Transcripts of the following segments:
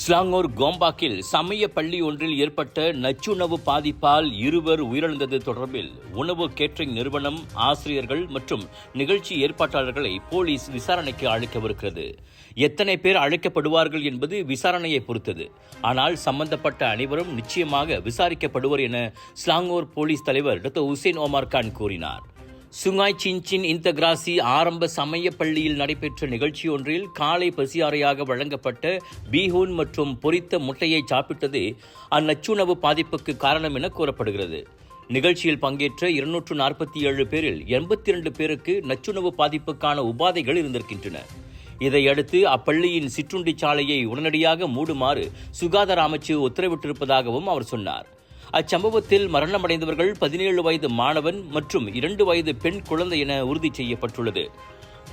ஸ்லாங்கூர் கோம்பாக்கில் சமய பள்ளி ஒன்றில் ஏற்பட்ட நச்சுணவு பாதிப்பால் 2 உயிரிழந்தது தொடர்பில் உணவு கேட்டரிங் நிறுவனம், ஆசிரியர்கள் மற்றும் நிகழ்ச்சி ஏற்பாட்டாளர்களை போலீஸ் விசாரணைக்கு அழைக்கவிருக்கிறது. எத்தனை பேர் அழைக்கப்படுவார்கள் என்பது விசாரணையை பொறுத்தது. ஆனால் சம்பந்தப்பட்ட அனைவரும் நிச்சயமாக விசாரிக்கப்படுவர் என ஸ்லாங்கூர் போலீஸ் தலைவர் டாக்டர் ஹுசைன் ஒமர் கான் கூறினார். சுங்காய் சின்சின் இன்தகிராசி ஆரம்ப சமய பள்ளியில் நடைபெற்ற நிகழ்ச்சி ஒன்றில் காலை பசியாறையாக வழங்கப்பட்ட பீஹூன் மற்றும் பொரித்த முட்டையை சாப்பிட்டதே அந்நச்சுணவு பாதிப்புக்கு காரணம் என கூறப்படுகிறது. நிகழ்ச்சியில் பங்கேற்ற 247 பேரில் 82 பேருக்கு நச்சுணவு பாதிப்புக்கான உபாதைகள் இருந்திருக்கின்றன. இதையடுத்து அப்பள்ளியின் சிற்றுண்டி சாலையை உடனடியாக மூடுமாறு சுகாதார அமைச்சு உத்தரவிட்டிருப்பதாகவும் அவர் சொன்னார். அச்சம்பவத்தில் மரணமடைந்தவர்கள் 17 வயது மாணவன் மற்றும் 2 வயது பெண் குழந்தை என உறுதி செய்யப்பட்டுள்ளது.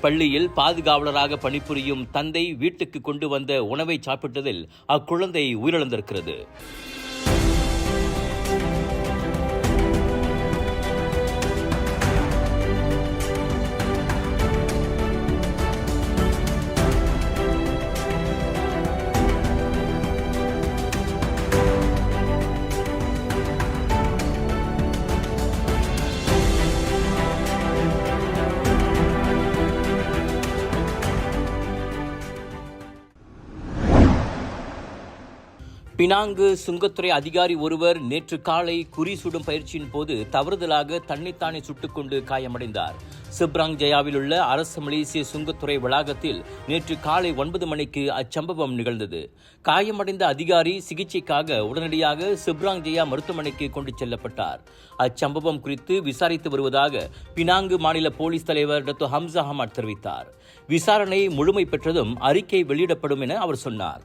பள்ளியில் பாதுகாவலராக பணிபுரியும் தந்தை வீட்டுக்கு கொண்டு வந்த உணவை சாப்பிட்டதில் அக்குழந்தை உயிரிழந்திருக்கிறது. பினாங்கு சுங்கத்துறை அதிகாரி ஒருவர் நேற்று காலை குறி சுடும் பயிற்சியின் போது தவறுதலாக தன்னைத்தானே சுட்டுக்கொண்டு காயமடைந்தார். சிப்ராங் ஜயாவில் உள்ள அரசு மலேசிய சுங்கத்துறை வளாகத்தில் நேற்று காலை 9 மணிக்கு அச்சம்பவம் நிகழ்ந்தது. காயமடைந்த அதிகாரி சிகிச்சைக்காக உடனடியாக சிப்ராங் ஜயா மருத்துவமனைக்கு கொண்டு செல்லப்பட்டார். அச்சம்பவம் குறித்து விசாரித்து வருவதாக பினாங்கு மாநில போலீஸ் தலைவர் டாக்டர் ஹம்சா அஹமட் தெரிவித்தார். விசாரணை முழுமை பெற்றதும் அறிக்கை வெளியிடப்படும் என அவர் சொன்னார்.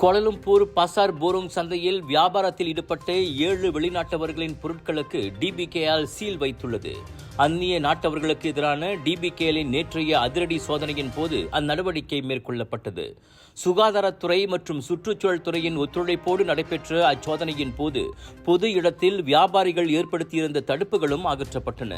கோலாலம்பூர் பாசார் போரோங் சந்தையில் வியாபாரத்தில் ஈடுபட்ட 7 வெளிநாட்டவர்களின் பொருட்களுக்கு DBKL சீல் வைத்துள்ளது. அந்நிய நாட்டவர்களுக்கு எதிரான DBKLின் நேற்றைய அதிரடி சோதனையின் போது அந்நடவடிக்கை மேற்கொள்ளப்பட்டது. சுகாதாரத்துறை மற்றும் சுற்றுச்சூழல் துறையின் ஒத்துழைப்போடு நடைபெற்ற அச்சோதனையின் போது பொது இடத்தில் வியாபாரிகள் ஏற்படுத்தியிருந்த தடுப்புகளும் அகற்றப்பட்டன.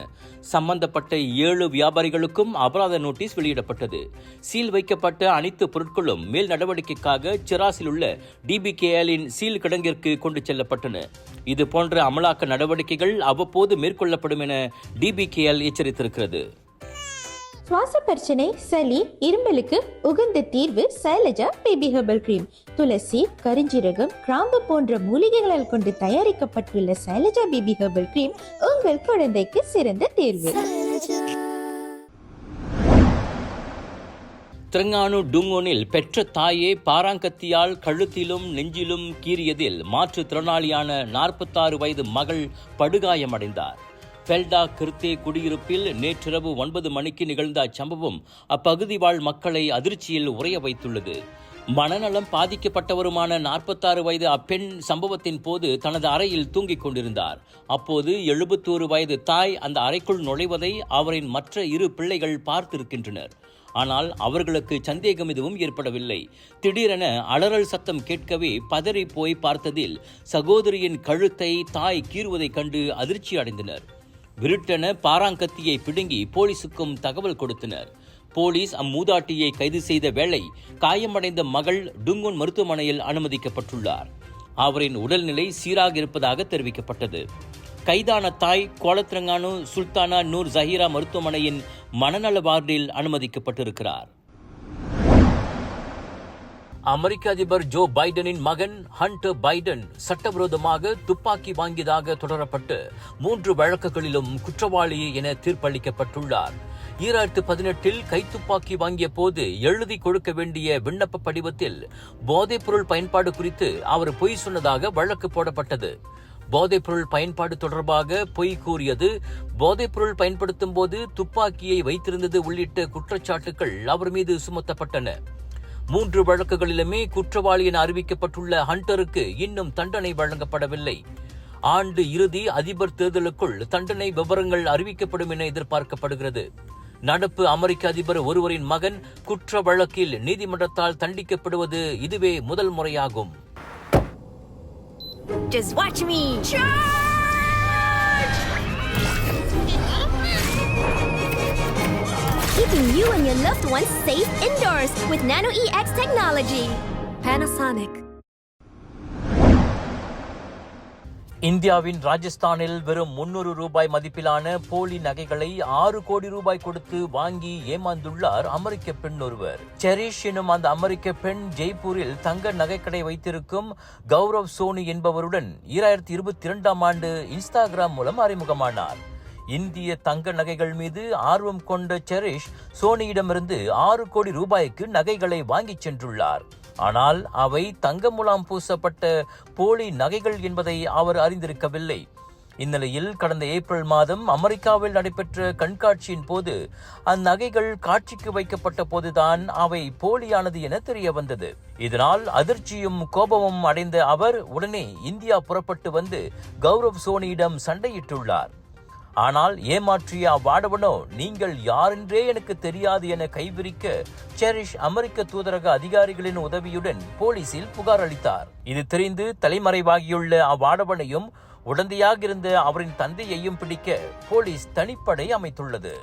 சம்பந்தப்பட்ட 7 வியாபாரிகளுக்கும் அபராத நோட்டீஸ் வெளியிடப்பட்டது. சீல் வைக்கப்பட்ட அனைத்து பொருட்களும் மேல் நடவடிக்கைக்காக சிராஸில் உள்ள DBKLின் சீல் கிடங்கிற்கு கொண்டு செல்லப்பட்டன. இதுபோன்ற அமலாக்க நடவடிக்கைகள் அவ்வப்போது மேற்கொள்ளப்படும் என DBKL எச்சரித்திருக்கிறது. சுவாச பிரச்சனை, சளி, இருமலுக்கு உகந்த தீர்வு சைலஜா பேபி ஹெர்பல் கிரீம். துளசி, கரிஞ்சீரகம், கிராம்பு போன்ற மூலிகைகளால் கொண்டு தயாரிக்கப்பட்டுள்ள சைலஜா பேபி ஹெர்பல் கிரீம் உங்கள் குழந்தைக்கு சிறந்த தேர்வு. திரங்கானு டுங்கோனில் பெற்ற தாயே பாராங்கத்தியால் கழுத்திலும் நெஞ்சிலும் கீறியதில் மாற்றுத்திறனாளியான 46 வயது மகள் படுகாயமடைந்தார். ஃபெல்டா கிர்தே குடியிருப்பில் நேற்றிரவு 9 மணிக்கு நிகழ்ந்த அச்சம்பவம் அப்பகுதி வாழ் மக்களை அதிர்ச்சியில் உறைய வைத்துள்ளது. மனநலம் பாதிக்கப்பட்டவருமான 46 வயது அப்பெண் சம்பவத்தின் போது தனது அறையில் தூங்கிக் கொண்டிருந்தார். அப்போது 71 வயது தாய் அந்த அறைக்குள் நுழைவதை அவரின் மற்ற 2 பிள்ளைகள் பார்த்திருக்கின்றனர். ஆனால் அவர்களுக்கு சந்தேகம் எதுவும் ஏற்படவில்லை. திடீரென அலறல் சத்தம் கேட்கவே பதறி போய் பார்த்ததில் சகோதரியின் கழுத்தை தாய் கீறுவதைக் கண்டு அதிர்ச்சி அடைந்தனர். விருட்டென பாராங்கத்தியை பிடுங்கி போலீசுக்கும் தகவல் கொடுத்தனர். போலீஸ் அம்மூதாட்டியை கைது செய்த வேளை காயமடைந்த மகள் டுங்கோன் மருத்துவமனையில் அனுமதிக்கப்பட்டுள்ளார். அவரின் உடல்நிலை சீராக இருப்பதாக தெரிவிக்கப்பட்டது. கைதான தாய் கோலத்திரங்கானு சுல்தானா நூர் ஜஹீரா மருத்துவமனையின் மனநல வார்டில் அனுமதிக்கப்பட்டிருக்கிறார். அமெரிக்க அதிபர் ஜோ பைடனின் மகன் ஹண்டர் பைடன் சட்டவிரோதமாக துப்பாக்கி வாங்கியதாக தொடரப்பட்டு 3 வழக்குகளிலும் குற்றவாளி என தீர்ப்பளிக்கப்பட்டுள்ளார். 2018 கைத்துப்பாக்கி வாங்கிய போது எழுதி கொடுக்க வேண்டிய விண்ணப்ப படிவத்தில் போதைப்பொருள் பயன்பாடு குறித்து அவர் பொய் சொன்னதாக வழக்கு போடப்பட்டது. போதைப்பொருள் பயன்பாடு தொடர்பாக பொய் கூறியது, போதைப்பொருள் பயன்படுத்தும் போது துப்பாக்கியை வைத்திருந்தது உள்ளிட்ட குற்றச்சாட்டுகள் அவர் மீது சுமத்தப்பட்டன. 3 வழக்குகளிலுமே குற்றவாளி என அறிவிக்கப்பட்டுள்ள ஹண்டருக்கு இன்னும் தண்டனை வழங்கப்படவில்லை. ஆண்டு இறுதி அதிபர் தேர்தலுக்குள் தண்டனை விவரங்கள் அறிவிக்கப்படும் என எதிர்பார்க்கப்படுகிறது. நடப்பு அமெரிக்க அதிபர் ஒருவரின் மகன் குற்ற வழக்கில் நீதிமன்றத்தால் தண்டிக்கப்படுவது இதுவே முதல் முறையாகும். Just watch me! Charge! Keeping you and your loved ones safe indoors with Nano EX technology. Panasonic. இந்தியாவின் ராஜஸ்தானில் வெறும் 300 ரூபாய் மதிப்பிலான போலி நகைகளை 6 கோடி ரூபாய் கொடுத்து வாங்கி ஏமாந்துள்ளார் அமெரிக்க பெண் ஒருவர். செரிஷ் எனும் அந்த அமெரிக்க பெண் ஜெய்ப்பூரில் தங்க நகைக்கடை வைத்திருக்கும் கௌரவ் சோனி என்பவருடன் 2022ஆம் ஆண்டு இன்ஸ்டாகிராம் மூலம் அறிமுகமானார். இந்திய தங்க நகைகள் மீது ஆர்வம் கொண்ட செரிஷ் சோனியிடமிருந்து 6 கோடி ரூபாய்க்கு நகைகளை வாங்கிச் சென்றுள்ளார். ஆனால் அவை தங்க முலாம் பூசப்பட்ட போலி நகைகள் என்பதை அவர் அறிந்திருக்கவில்லை. இந்நிலையில் கடந்த ஏப்ரல் மாதம் அமெரிக்காவில் நடைபெற்ற கண்காட்சியின் போது அந்நகைகள் காட்சிக்கு வைக்கப்பட்ட போதுதான் அவை போலியானது என தெரிய வந்தது. இதனால் அதிர்ச்சியும் கோபமும் அடைந்த அவர் உடனே இந்தியா புறப்பட்டு வந்து கௌரவ் சோனியிடம் சண்டையிட்டுள்ளார். ஆனால் ஏமாற்றிய அவ்வாடவனோ நீங்கள் யாரென்றே எனக்கு தெரியாது என கைவிரிக்க செரிஷ் அமெரிக்க தூதரக அதிகாரிகளின் உதவியுடன் போலீசில் புகார் அளித்தார். இது தெரிந்து தலைமறைவாகியுள்ள அவ்வாடவனையும் உடந்தையாக இருந்த அவரின் தந்தையையும் பிடிக்க போலீஸ் தனிப்படை அமைத்துள்ளது.